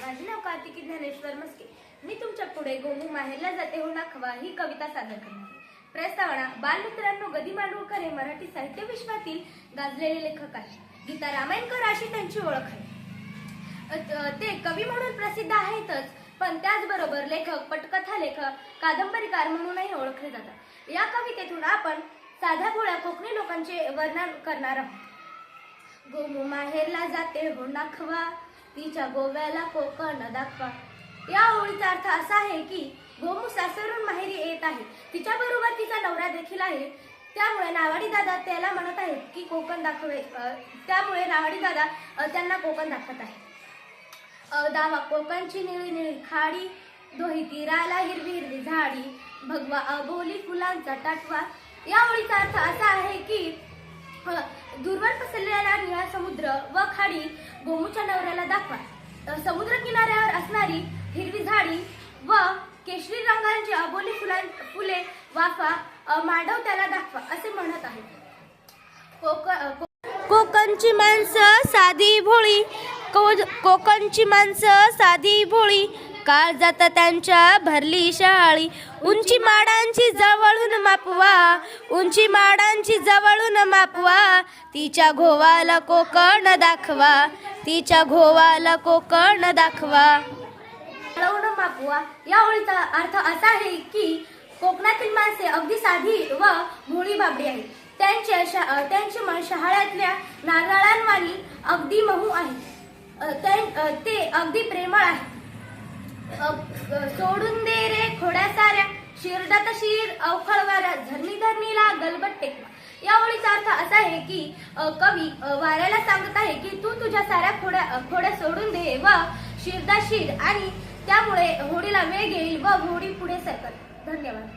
माझे नाव कार्तिकी ज्ञानेश्वर मस्के. मी तुमच्या पुढे गोमू माहेरला जाते हो नाखवा ही कविता सादर करणार आहे. प्रस्तावना. बालमित्रांनो, गदी मांडगूळकर हे मराठी साहित्य विश्वातील गाजलेले लेखक आहेत. गीता रामायणकर अशी त्यांची ओळख आहे. ते कवी म्हणून प्रसिद्ध आहेतच, पण त्याचबरोबर लेखक, पटकथा लेखक, कादंबरीकार म्हणूनही ओळखले जातात. या कवितेतून आपण साध्या भोळ्या कोकणी लोकांचे वर्णन करणार आहोत. गोमू माहेरला जाते हो नाखवा, तिच्या गोव्याला कोकण दाखवा. या ओळीचा अर्थ असा आहे की गोमू सासरून माहेरी येत आहे. तिच्या बरोबर तिचा नवरा देखील आहे. त्यामुळे नावाडी दादा त्याला म्हणत आहेत की कोकण दाखवे. त्यामुळे नावाडी दादा त्यांना कोकण दाखवत आहे. दावा कोकणची निळी निळी खाडी, दोही तीराला हिरवी हिरवी झाडी, भगवा अबोली फुलांचा टाटवा. या ओळीचा अर्थ असा आहे की दूरवर पसरलेला निळा समुद्र व खाडी गोमूच्या नवऱ्याला दाखवा. समुद्र किनाऱ्यावर असणारी हिरवी झाडी व केशरी रंगांची अबोली फुले वाफा मांडव त्याला दाखवा असे म्हणत आहे. कोकणची माणसं साधी भोळी, कोकणची माणसं साधी भोळी, काळ जात त्यांच्या भरली शाळी. उंची माडांची जवळून मापवा, उंची माडांची जवळून मापवा, तिच्या घोवाला कोकण दाखवा, तिच्या घोवाला कोकण दाखवा. जवळून मापवा या ओळीचा अर्थ असा आहे की कोकणातील माणसे अगदी साधी व भोळी बाबडी आहेत. त्यांचे मन शहाळ्यातल्या नारळांवाणी अगदी मऊ आहे. ते अगदी प्रेमळ आहे. सोडून दे रे खोड्या साऱ्या, शिरडात शिर अवखळ वाऱ्या, धरणी धरणीला गलबट टेकवा. या ओळीचा अर्थ असा आहे की कवी वाऱ्याला सांगत आहे की तू तुझ्या साऱ्या खोड्या सोडून दे व शिरदा शिर, आणि त्यामुळे होडीला वेग येईल व होडी पुढे सरकत. धन्यवाद.